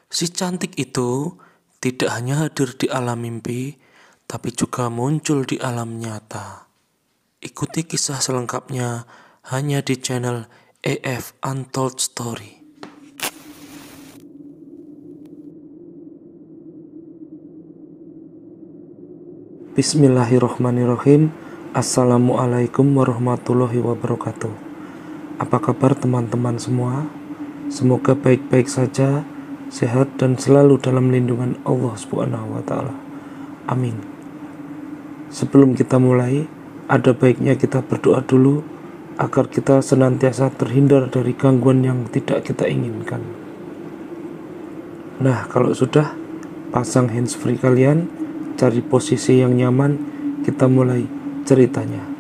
Si cantik itu tidak hanya hadir di alam mimpi, tapi juga muncul di alam nyata. Ikuti kisah selengkapnya hanya di channel AF Untold Story. Bismillahirrohmanirrohim. Assalamualaikum warahmatullahi wabarakatuh. Apa kabar teman-teman semua? Semoga baik-baik saja, sehat dan selalu dalam lindungan Allah Subhanahu wa taala. Amin. Sebelum kita mulai, ada baiknya kita berdoa dulu agar kita senantiasa terhindar dari gangguan yang tidak kita inginkan. Nah, kalau sudah, pasang handsfree kalian, cari posisi yang nyaman, kita mulai ceritanya.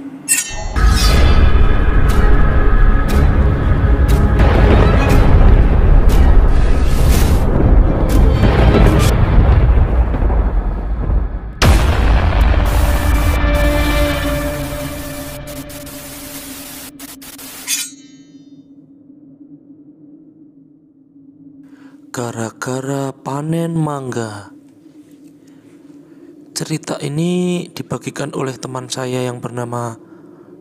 Gara-gara panen mangga. Cerita ini dibagikan oleh teman saya yang bernama,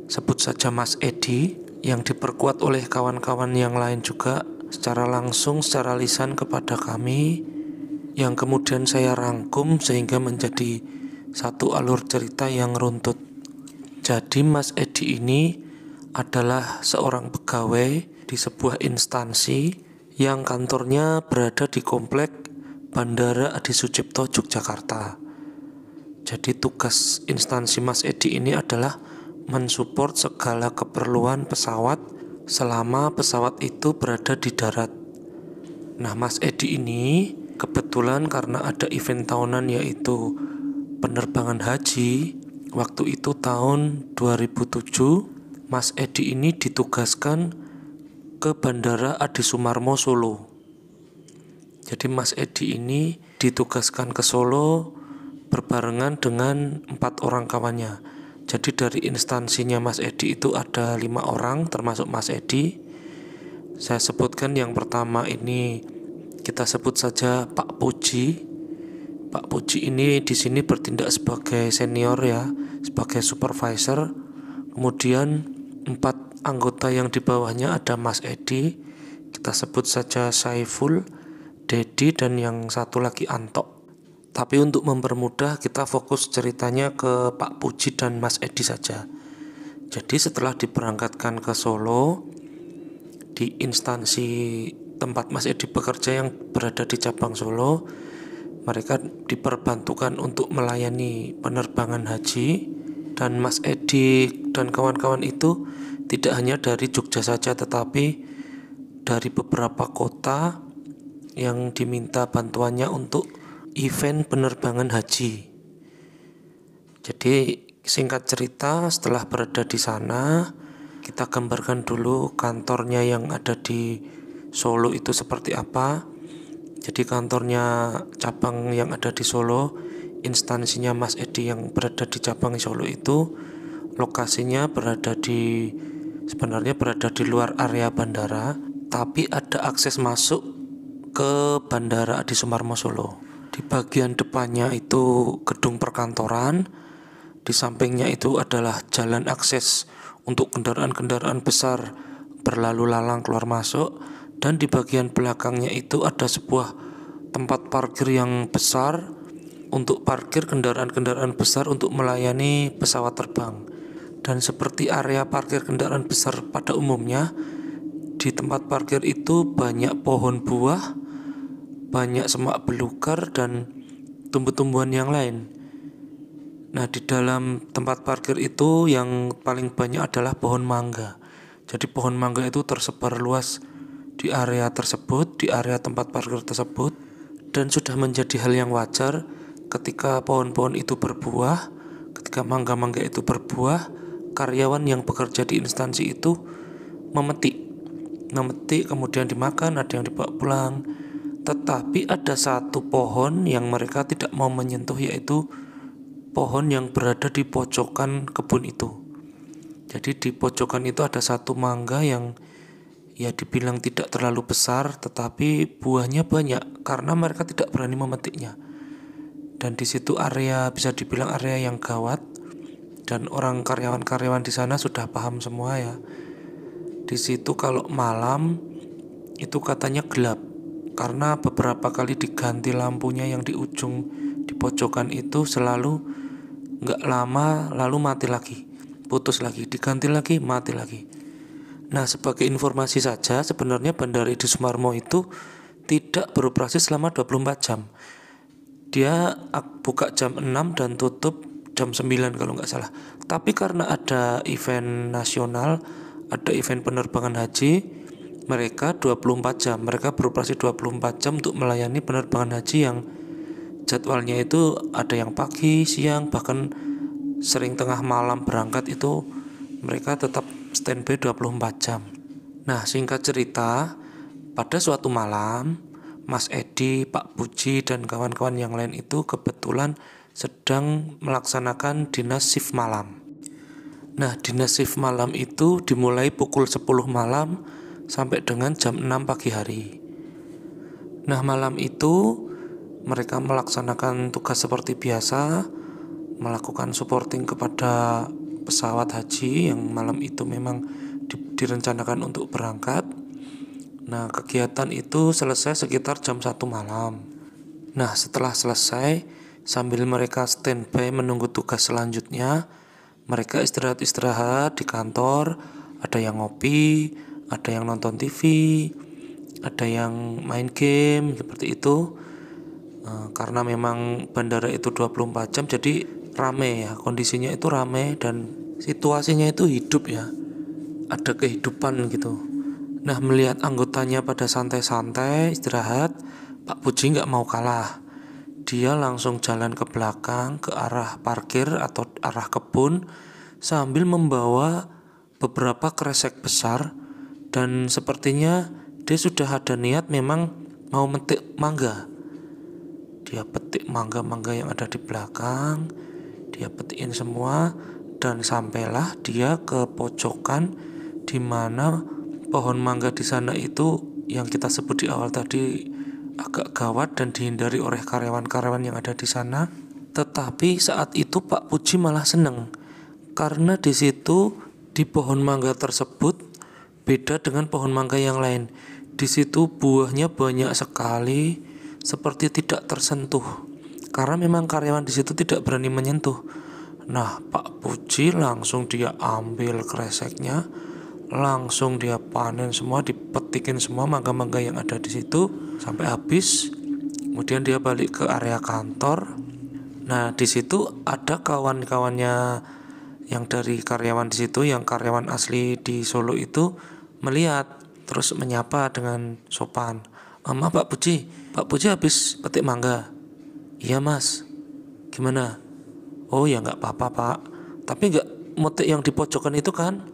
sebut saja Mas Edi, yang diperkuat oleh kawan-kawan yang lain juga secara langsung, secara lisan kepada kami, yang kemudian saya rangkum sehingga menjadi satu alur cerita yang runtut. Jadi Mas Edi ini adalah seorang pegawai di sebuah instansi yang kantornya berada di komplek Bandara Adi Sucipto, Yogyakarta. Jadi tugas instansi Mas Edi ini adalah mensupport segala keperluan pesawat selama pesawat itu berada di darat. Nah, Mas Edi ini kebetulan karena ada event tahunan yaitu penerbangan haji. Waktu itu tahun 2007, Mas Edi ini ditugaskan ke Bandara Adi Sumarmo Solo. Jadi Mas Edi ini ditugaskan ke Solo berbarengan dengan 4 orang kawannya. Jadi dari instansinya Mas Edi itu ada 5 orang termasuk Mas Edi. Saya sebutkan yang pertama ini, kita sebut saja Pak Puji. Pak Puji ini di sini bertindak sebagai senior ya, sebagai supervisor. Kemudian 4 anggota yang di bawahnya ada Mas Edi, kita sebut saja Saiful, Dedi, dan yang satu lagi Anto. Tapi untuk mempermudah kita fokus ceritanya ke Pak Puji dan Mas Edi saja. Jadi setelah diberangkatkan ke Solo, di instansi tempat Mas Edi bekerja yang berada di cabang Solo, mereka diperbantukan untuk melayani penerbangan haji. Dan Mas Edi dan kawan-kawan itu tidak hanya dari Jogja saja, tetapi dari beberapa kota yang diminta bantuannya untuk event penerbangan haji. Jadi singkat cerita, setelah berada di sana, kita gambarkan dulu kantornya yang ada di Solo itu seperti apa. Jadi kantornya cabang yang ada di Solo, instansinya Mas Edi yang berada di cabang Solo itu, lokasinya sebenarnya berada di luar area bandara, tapi ada akses masuk ke Bandara Adi Sumarmo Solo. Di bagian depannya itu gedung perkantoran, di sampingnya itu adalah jalan akses untuk kendaraan-kendaraan besar berlalu lalang keluar masuk, dan di bagian belakangnya itu ada sebuah tempat parkir yang besar untuk parkir kendaraan-kendaraan besar untuk melayani pesawat terbang. Dan seperti area parkir kendaraan besar pada umumnya, di tempat parkir itu banyak pohon buah, banyak semak belukar, dan tumbuh-tumbuhan yang lain. Nah, di dalam tempat parkir itu yang paling banyak adalah pohon mangga. Jadi pohon mangga itu tersebar luas di area tersebut, di area tempat parkir tersebut, dan sudah menjadi hal yang wajar ketika pohon-pohon itu berbuah, ketika mangga-mangga itu berbuah, karyawan yang bekerja di instansi itu memetik kemudian dimakan, ada yang dibawa pulang. Tetapi ada satu pohon yang mereka tidak mau menyentuh, yaitu pohon yang berada di pojokan kebun itu. Jadi di pojokan itu ada satu mangga yang ya dibilang tidak terlalu besar, tetapi buahnya banyak karena mereka tidak berani memetiknya. Dan di situ area bisa dibilang area yang gawat, dan orang karyawan-karyawan di sana sudah paham semua ya. Di situ kalau malam itu katanya gelap karena beberapa kali diganti lampunya yang di ujung di pojokan itu, selalu nggak lama lalu mati lagi, putus lagi, diganti lagi, mati lagi. Nah, sebagai informasi saja, sebenarnya Bandara Edi Sumarmo itu tidak beroperasi selama 24 jam. Dia buka jam 6 dan tutup jam 9 kalau nggak salah. Tapi karena ada event nasional, ada event penerbangan haji, mereka 24 jam. Mereka beroperasi 24 jam untuk melayani penerbangan haji yang jadwalnya itu ada yang pagi, siang, bahkan sering tengah malam berangkat. Itu mereka tetap standby 24 jam. Nah, singkat cerita, pada suatu malam Mas Edi, Pak Puji, dan kawan-kawan yang lain itu kebetulan sedang melaksanakan dinas shift malam. Nah, dinas shift malam itu dimulai pukul 10 malam sampai dengan jam 6 pagi hari. Nah, malam itu mereka melaksanakan tugas seperti biasa, melakukan supporting kepada pesawat haji yang malam itu memang direncanakan untuk berangkat. Nah, kegiatan itu selesai sekitar jam 1 malam. Nah, setelah selesai, sambil mereka standby menunggu tugas selanjutnya, mereka istirahat-istirahat di kantor. Ada yang ngopi, ada yang nonton TV, ada yang main game, seperti itu. Karena memang bandara itu 24 jam, jadi rame ya, kondisinya itu rame dan situasinya itu hidup ya, ada kehidupan gitu. Nah, melihat anggotanya pada santai-santai istirahat, Pak Puji nggak mau kalah. Dia langsung jalan ke belakang ke arah parkir atau arah kebun sambil membawa beberapa kresek besar, dan sepertinya dia sudah ada niat memang mau metik mangga. Dia petik mangga-mangga yang ada di belakang, dia petikin semua, dan sampailah dia ke pojokan di mana pohon mangga di sana itu yang kita sebut di awal tadi agak gawat dan dihindari oleh karyawan-karyawan yang ada di sana. Tetapi saat itu Pak Puji malah seneng karena di situ di pohon mangga tersebut beda dengan pohon mangga yang lain. Di situ buahnya banyak sekali, seperti tidak tersentuh karena memang karyawan di situ tidak berani menyentuh. Nah, Pak Puji langsung dia ambil kreseknya, langsung dia panen semua, dipetikin semua mangga-mangga yang ada di situ sampai habis. Kemudian dia balik ke area kantor. Nah, di situ ada kawan-kawannya yang dari karyawan di situ, yang karyawan asli di Solo itu melihat, terus menyapa dengan sopan. Maaf Pak Puji habis petik mangga. Iya Mas. Gimana? Oh ya nggak apa-apa Pak. Tapi nggak metik yang di pojokan itu kan?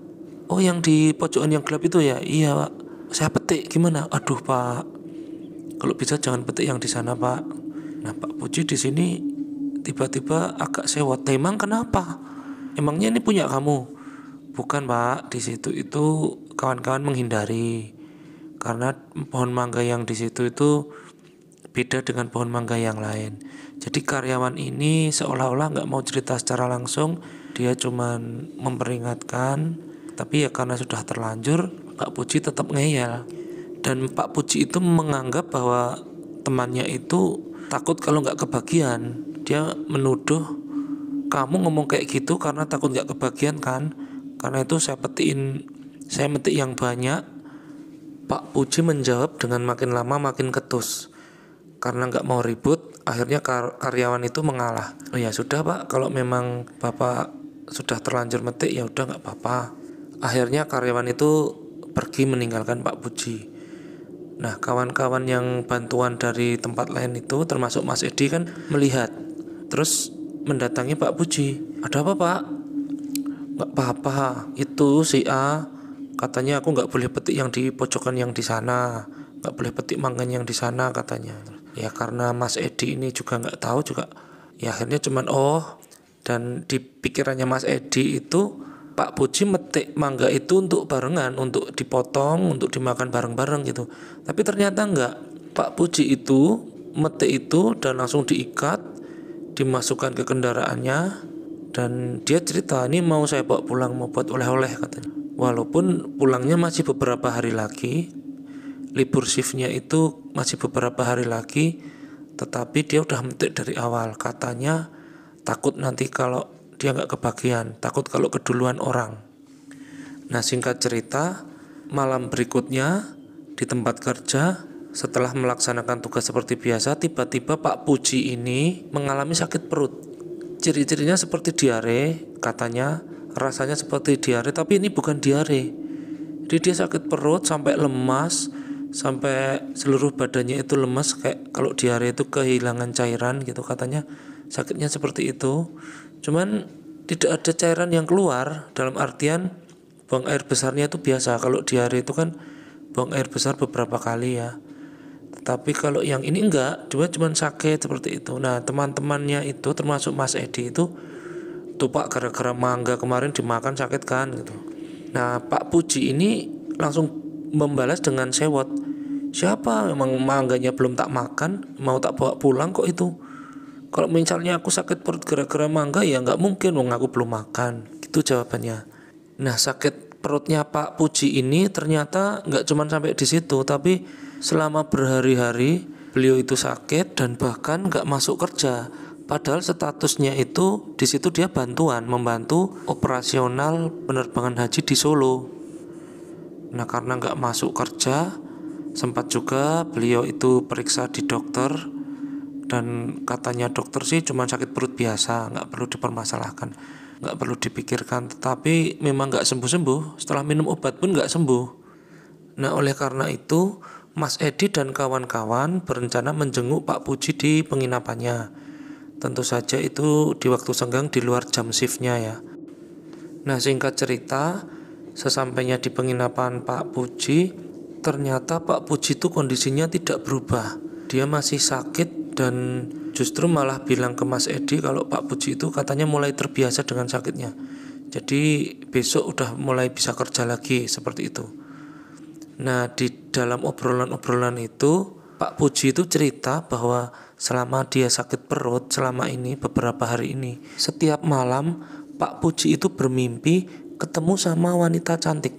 Oh yang di pojokan yang gelap itu ya? Iya Pak. Saya petik. Gimana? Aduh Pak, kalau bisa jangan petik yang di sana Pak. Nah, Pak Puji di sini tiba-tiba agak sewot. Emang kenapa? Emangnya ini punya kamu? Bukan Pak. Di situ itu kawan-kawan menghindari karena pohon mangga yang di situ itu beda dengan pohon mangga yang lain. Jadi karyawan ini seolah-olah nggak mau cerita secara langsung, dia cuman memperingatkan. Tapi ya karena sudah terlanjur, Pak Puji tetap ngeyel. Dan Pak Puji itu menganggap bahwa temannya itu takut kalau nggak kebagian. Dia menuduh, kamu ngomong kayak gitu karena takut nggak kebagian kan? Karena itu saya metik yang banyak. Pak Puji menjawab dengan makin lama makin ketus. Karena nggak mau ribut, akhirnya karyawan itu mengalah. Oh ya sudah Pak, kalau memang Bapak sudah terlanjur metik ya udah nggak apa-apa. Akhirnya karyawan itu pergi meninggalkan Pak Puji. Nah, kawan-kawan yang bantuan dari tempat lain itu termasuk Mas Edi kan melihat, terus mendatangi Pak Puji. Ada apa Pak? Nggak apa-apa, itu si A katanya aku nggak boleh petik yang di pojokan yang di sana, nggak boleh petik mangganya yang di sana katanya. Ya karena Mas Edi ini juga nggak tahu juga, ya akhirnya cuman dan di pikirannya Mas Edi itu Pak Puji metik mangga itu untuk barengan, untuk dipotong, untuk dimakan bareng-bareng gitu. Tapi ternyata enggak. Pak Puji itu metik itu dan langsung diikat, dimasukkan ke kendaraannya, dan dia cerita, ini mau saya bawa pulang, mau buat oleh-oleh katanya. Walaupun pulangnya masih beberapa hari lagi, libur shiftnya itu masih beberapa hari lagi, tetapi dia udah metik dari awal. Katanya takut nanti kalau dia nggak kebagian, takut kalau keduluan orang. Nah, singkat cerita, malam berikutnya di tempat kerja, setelah melaksanakan tugas seperti biasa, tiba-tiba Pak Puji ini mengalami sakit perut. Ciri-cirinya seperti diare, katanya rasanya seperti diare, tapi ini bukan diare. Jadi dia sakit perut sampai lemas, sampai seluruh badannya itu lemas, kayak kalau diare itu kehilangan cairan gitu, katanya sakitnya seperti itu. Cuman tidak ada cairan yang keluar, dalam artian buang air besarnya itu biasa. Kalau diare itu kan buang air besar beberapa kali ya. Tapi kalau yang ini enggak, dia cuma sakit seperti itu. Nah, teman-temannya itu termasuk Mas Edi itu, tuh Pak, gara-gara mangga kemarin dimakan sakit kan gitu. Nah, Pak Puji ini langsung membalas dengan sewot. Siapa memang mangganya belum tak makan, mau tak bawa pulang kok itu. Kalau misalnya aku sakit perut gara-gara mangga, ya nggak mungkin, wong aku belum makan. Gitu jawabannya. Nah, sakit perutnya Pak Puji ini ternyata nggak cuma sampai di situ, tapi selama berhari-hari beliau itu sakit dan bahkan nggak masuk kerja. Padahal statusnya itu di situ dia membantu operasional penerbangan haji di Solo. Nah, karena nggak masuk kerja, sempat juga beliau itu periksa di dokter, dan katanya dokter sih cuma sakit perut biasa, nggak perlu dipermasalahkan, nggak perlu dipikirkan. Tetapi memang nggak sembuh-sembuh, setelah minum obat pun nggak sembuh. Nah, oleh karena itu Mas Edi dan kawan-kawan berencana menjenguk Pak Puji di penginapannya. Tentu saja itu di waktu senggang di luar jam shiftnya ya. Nah, singkat cerita, sesampainya di penginapan Pak Puji, ternyata Pak Puji itu kondisinya tidak berubah. Dia masih sakit dan justru malah bilang ke Mas Edi kalau Pak Puji itu katanya mulai terbiasa dengan sakitnya. Jadi besok udah mulai bisa kerja lagi, seperti itu. Nah, di dalam obrolan-obrolan itu Pak Puji itu cerita bahwa selama dia sakit perut selama ini, beberapa hari ini, setiap malam Pak Puji itu bermimpi ketemu sama wanita cantik.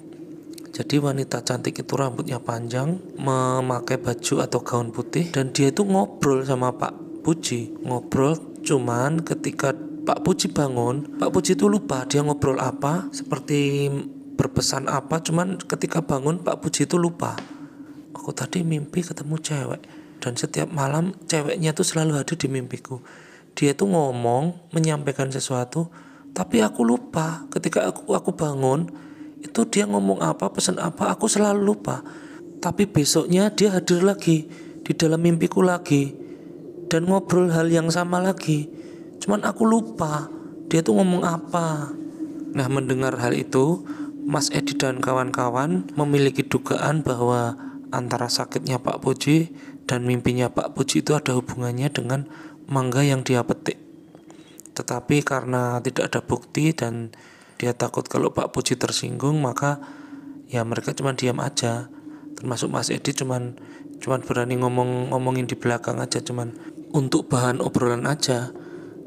Jadi wanita cantik itu rambutnya panjang, memakai baju atau gaun putih, dan dia itu ngobrol sama Pak Puji. Ngobrol, cuman ketika Pak Puji bangun, Pak Puji itu lupa dia ngobrol apa, seperti berpesan apa, cuman ketika bangun Pak Puji itu lupa. Aku tadi mimpi ketemu cewek, dan setiap malam ceweknya tuh selalu hadir di mimpiku. Dia tuh ngomong, menyampaikan sesuatu, tapi aku lupa. Ketika aku bangun, itu dia ngomong apa, pesan apa, aku selalu lupa. Tapi besoknya dia hadir lagi di dalam mimpiku lagi, dan ngobrol hal yang sama lagi. Cuman aku lupa dia tuh ngomong apa. Nah, mendengar hal itu, Mas Edi dan kawan-kawan memiliki dugaan bahwa antara sakitnya Pak Puji dan mimpinya Pak Puji itu ada hubungannya dengan mangga yang dia petik. Tetapi karena tidak ada bukti dan dia takut kalau Pak Puji tersinggung, maka ya mereka cuma diam aja. Termasuk Mas Edi cuman berani ngomongin di belakang aja, cuman untuk bahan obrolan aja.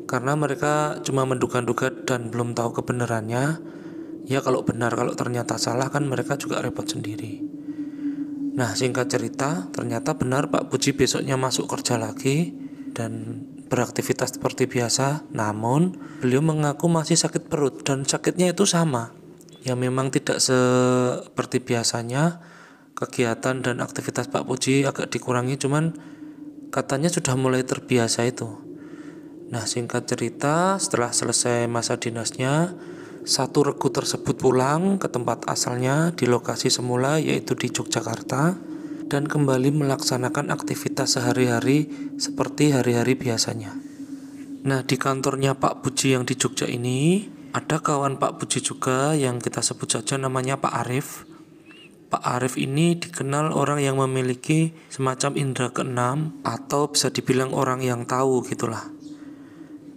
Karena mereka cuma menduga-duga dan belum tahu kebenarannya. Ya kalau benar, kalau ternyata salah kan mereka juga repot sendiri. Nah, singkat cerita, ternyata benar Pak Puji besoknya masuk kerja lagi dan beraktivitas seperti biasa. Namun beliau mengaku masih sakit perut, dan sakitnya itu sama. Ya memang tidak seperti biasanya, kegiatan dan aktivitas Pak Puji agak dikurangi, cuman katanya sudah mulai terbiasa itu. Nah, singkat cerita, setelah selesai masa dinasnya, satu regu tersebut pulang ke tempat asalnya di lokasi semula, yaitu di Yogyakarta, dan kembali melaksanakan aktivitas sehari-hari seperti hari-hari biasanya. Nah, di kantornya Pak Puji yang di Jogja ini, ada kawan Pak Puji juga yang kita sebut saja namanya Pak Arif. Pak Arif ini dikenal orang yang memiliki semacam indera keenam, atau bisa dibilang orang yang tahu gitulah.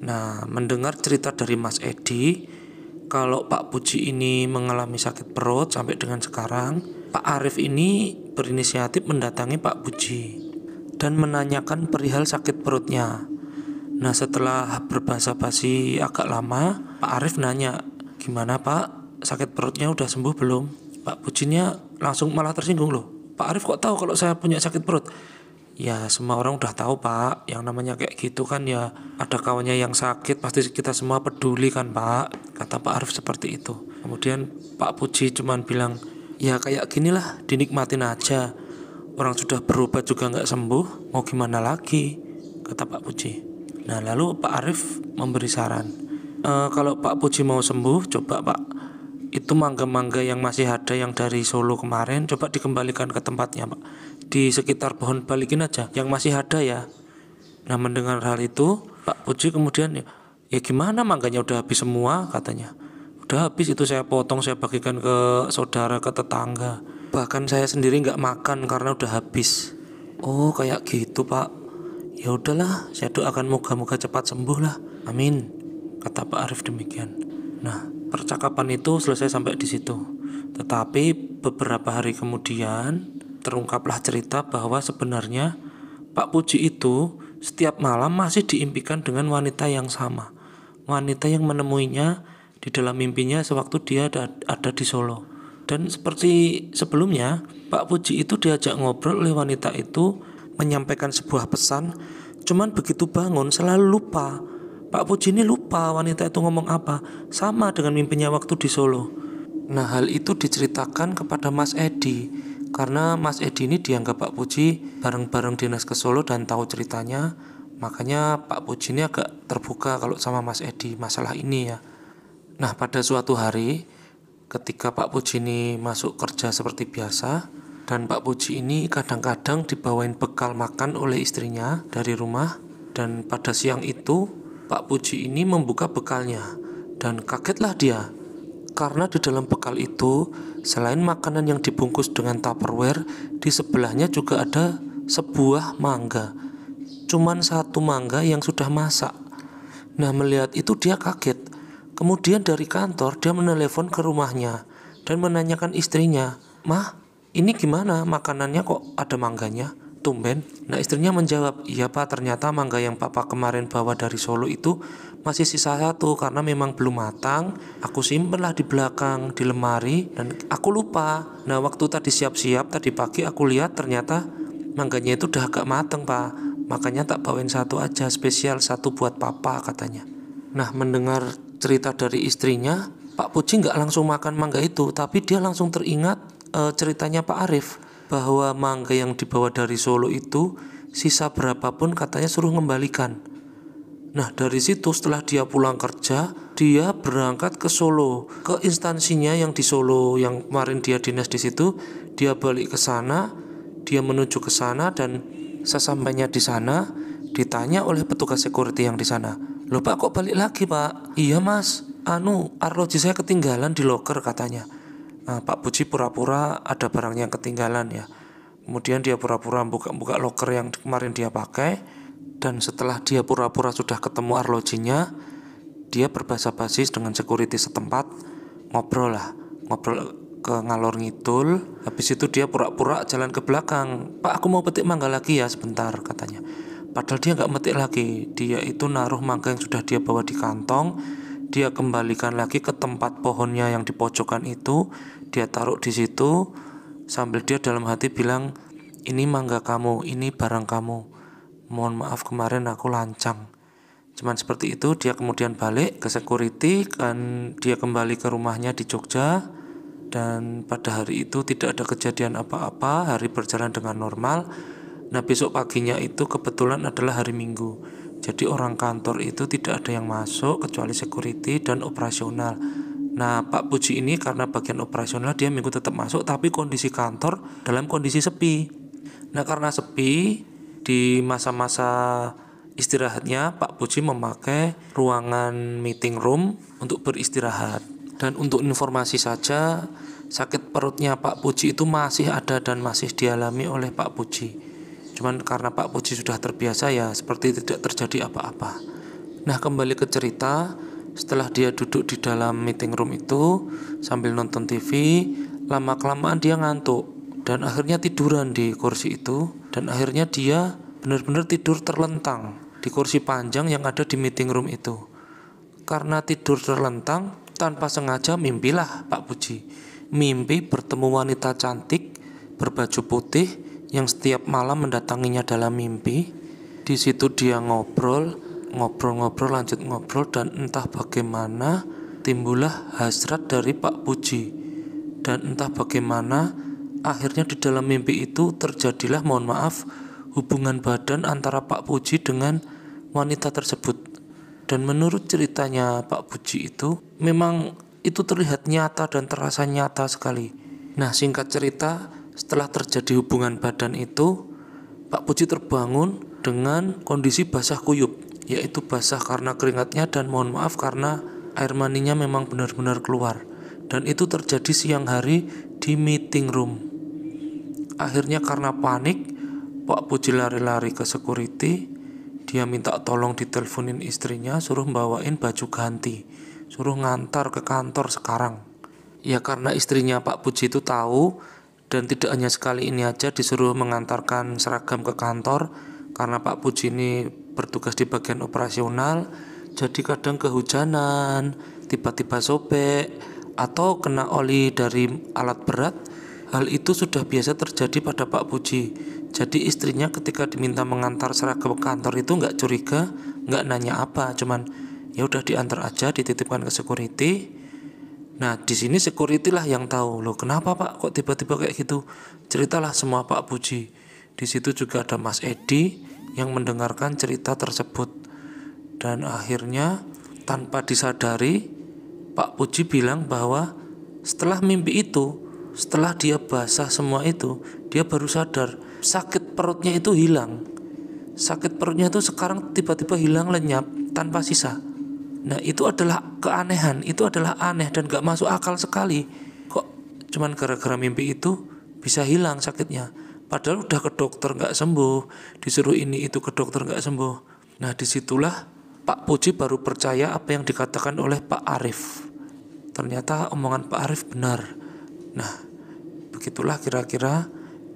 Nah, mendengar cerita dari Mas Edi, kalau Pak Puji ini mengalami sakit perut sampai dengan sekarang, Pak Arif ini berinisiatif mendatangi Pak Puji dan menanyakan perihal sakit perutnya. Nah, setelah berbahasa basi agak lama, Pak Arif nanya, "Gimana Pak, sakit perutnya udah sembuh belum?" Pak Pujinya langsung malah tersinggung, "Loh, Pak Arif kok tahu kalau saya punya sakit perut?" "Ya, semua orang udah tahu Pak, yang namanya kayak gitu kan ya, ada kawannya yang sakit pasti kita semua peduli kan Pak," kata Pak Arif seperti itu. Kemudian Pak Puji cuman bilang, "Ya kayak ginilah, dinikmatin aja. Orang sudah berobat juga nggak sembuh, mau gimana lagi," kata Pak Puji. Nah, lalu Pak Arif memberi saran, "Kalau Pak Puji mau sembuh, coba Pak, itu mangga-mangga yang masih ada yang dari Solo kemarin coba dikembalikan ke tempatnya Pak. Di sekitar pohon balikin aja yang masih ada ya." Nah, mendengar hal itu Pak Puji kemudian, ya gimana, mangganya udah habis semua katanya. "Udah habis, itu saya potong, saya bagikan ke saudara, ke tetangga. Bahkan saya sendiri nggak makan karena udah habis." "Oh kayak gitu Pak. Ya udahlah, saya doakan moga-moga cepat sembuh lah. Amin," kata Pak Arif demikian. Nah, percakapan itu selesai sampai di situ. Tetapi beberapa hari kemudian terungkaplah cerita bahwa sebenarnya Pak Puji itu setiap malam masih diimpikan dengan wanita yang sama. Wanita yang menemuinya di dalam mimpinya sewaktu dia ada di Solo. Dan seperti sebelumnya, Pak Puji itu diajak ngobrol oleh wanita itu menyampaikan sebuah pesan. Cuman begitu bangun selalu lupa. Pak Puji ini lupa wanita itu ngomong apa. Sama dengan mimpinya waktu di Solo. Nah, hal itu diceritakan kepada Mas Edi, karena Mas Edi ini dianggap Pak Puji bareng-bareng dinas ke Solo dan tahu ceritanya. Makanya Pak Puji ini agak terbuka kalau sama Mas Edi masalah ini ya. Nah, pada suatu hari ketika Pak Puji ini masuk kerja seperti biasa, dan Pak Puji ini kadang-kadang dibawain bekal makan oleh istrinya dari rumah. Dan pada siang itu Pak Puji ini membuka bekalnya dan kagetlah dia, karena di dalam bekal itu selain makanan yang dibungkus dengan Tupperware, di sebelahnya juga ada sebuah mangga. Cuman satu mangga yang sudah masak. Nah, melihat itu dia kaget. Kemudian dari kantor dia menelepon ke rumahnya dan menanyakan istrinya, "Mah, ini gimana, makanannya kok ada mangganya? Tumben." Nah, istrinya menjawab, "Iya Pak, ternyata mangga yang Papa kemarin bawa dari Solo itu masih sisa satu karena memang belum matang. Aku simpenlah di belakang di lemari dan aku lupa. Nah, waktu tadi siap-siap tadi pagi aku lihat ternyata mangganya itu udah agak matang Pak. Makanya tak bawain satu aja, spesial satu buat Papa," katanya. Nah, mendengar cerita dari istrinya, Pak Puji nggak langsung makan mangga itu, tapi dia langsung teringat ceritanya Pak Arif, bahwa mangga yang dibawa dari Solo itu sisa berapapun katanya suruh ngembalikan. Nah, dari situ setelah dia pulang kerja, dia berangkat ke Solo, ke instansinya yang di Solo yang kemarin dia dinas di situ. Dia balik ke sana, dia menuju ke sana, dan sesampainya di sana ditanya oleh petugas security yang di sana, "Loh Pak, kok balik lagi Pak?" "Iya Mas, arloji saya ketinggalan di loker," katanya. Nah, Pak Puji pura-pura ada barang yang ketinggalan ya. Kemudian dia pura-pura buka-buka loker yang kemarin dia pakai. Dan setelah dia pura-pura sudah ketemu arlojinya, dia berbahasa basi dengan security setempat. Ngobrol ke ngalor ngidul. Habis itu dia pura-pura jalan ke belakang. "Pak, aku mau petik mangga lagi ya sebentar," katanya. Padahal dia gak metik lagi. Dia itu naruh mangga yang sudah dia bawa di kantong. Dia kembalikan lagi ke tempat pohonnya yang di pojokan itu. Dia taruh di situ sambil dia dalam hati bilang, "Ini mangga kamu, ini barang kamu. Mohon maaf kemarin aku lancang." Cuman seperti itu. Dia kemudian balik ke security dan dia kembali ke rumahnya di Jogja. Dan pada hari itu tidak ada kejadian apa-apa. Hari berjalan dengan normal. Nah, besok paginya itu kebetulan adalah hari Minggu. Jadi orang kantor itu tidak ada yang masuk kecuali security dan operasional. Nah, Pak Puji ini karena bagian operasional dia minggu tetap masuk, tapi kondisi kantor dalam kondisi sepi. Nah, karena sepi, di masa-masa istirahatnya Pak Puji memakai ruangan meeting room untuk beristirahat. Dan untuk informasi saja, sakit perutnya Pak Puji itu masih ada dan masih dialami oleh Pak Puji. Cuman karena Pak Puji sudah terbiasa ya seperti tidak terjadi apa-apa. Nah, kembali ke cerita. Setelah dia duduk di dalam meeting room itu sambil nonton TV, lama-kelamaan dia ngantuk dan akhirnya tiduran di kursi itu, dan akhirnya dia benar-benar tidur terlentang di kursi panjang yang ada di meeting room itu. Karena tidur terlentang, tanpa sengaja mimpilah Pak Puji. Mimpi bertemu wanita cantik berbaju putih yang setiap malam mendatanginya dalam mimpi. Di situ dia ngobrol, lanjut ngobrol, dan entah bagaimana timbullah hasrat dari Pak Puji. Dan entah bagaimana akhirnya di dalam mimpi itu terjadilah, mohon maaf, hubungan badan antara Pak Puji dengan wanita tersebut. Dan menurut ceritanya Pak Puji itu, memang itu terlihat nyata dan terasa nyata sekali. Nah, singkat cerita, setelah terjadi hubungan badan itu, Pak Puji terbangun dengan kondisi basah kuyup, yaitu basah karena keringatnya dan mohon maaf karena air maninya memang benar-benar keluar. Dan itu terjadi siang hari di meeting room. Akhirnya karena panik, Pak Puji lari-lari ke security. Dia minta tolong diteleponin istrinya, suruh bawain baju ganti, suruh ngantar ke kantor sekarang. Ya karena istrinya Pak Puji itu tahu, dan tidak hanya sekali ini aja disuruh mengantarkan seragam ke kantor, karena Pak Puji ini bertugas di bagian operasional, jadi kadang kehujanan, tiba-tiba sobek, atau kena oli dari alat berat. Hal itu sudah biasa terjadi pada Pak Puji. Jadi istrinya ketika diminta mengantar seragam ke kantor itu nggak curiga, nggak nanya apa, cuman ya udah diantar aja, dititipkan ke security. Nah di sini security lah yang tahu, loh kenapa Pak kok tiba-tiba kayak gitu? Ceritalah semua Pak Puji. Di situ juga ada Mas Edi yang mendengarkan cerita tersebut. Dan akhirnya tanpa disadari Pak Puji bilang bahwa setelah mimpi itu, setelah dia basah semua itu, dia baru sadar sakit perutnya itu hilang. Sakit perutnya itu sekarang tiba-tiba hilang lenyap tanpa sisa. Nah itu adalah keanehan, itu adalah aneh dan gak masuk akal sekali. Kok cuman gara-gara mimpi itu bisa hilang sakitnya, padahal udah ke dokter gak sembuh, disuruh ini itu ke dokter gak sembuh. Nah disitulah Pak Puji baru percaya apa yang dikatakan oleh Pak Arif. Ternyata omongan Pak Arif benar. Nah begitulah kira-kira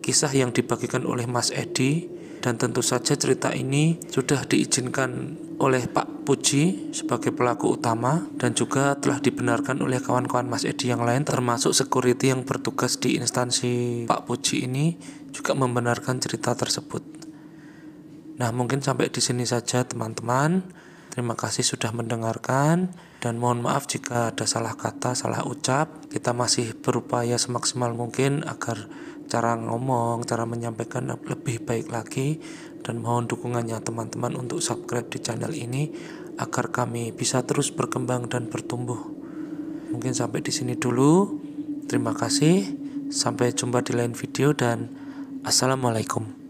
kisah yang dibagikan oleh Mas Edi, dan tentu saja cerita ini sudah diizinkan oleh Pak Puji sebagai pelaku utama dan juga telah dibenarkan oleh kawan-kawan Mas Edi yang lain, termasuk security yang bertugas di instansi Pak Puji ini juga membenarkan cerita tersebut. Nah mungkin sampai di sini saja teman-teman. Terima kasih sudah mendengarkan, dan mohon maaf jika ada salah kata, salah ucap. Kita masih berupaya semaksimal mungkin agar cara ngomong, cara menyampaikan lebih baik lagi, dan mohon dukungannya teman-teman untuk subscribe di channel ini agar kami bisa terus berkembang dan bertumbuh. Mungkin sampai di sini dulu. Terima kasih. Sampai jumpa di lain video dan assalamualaikum.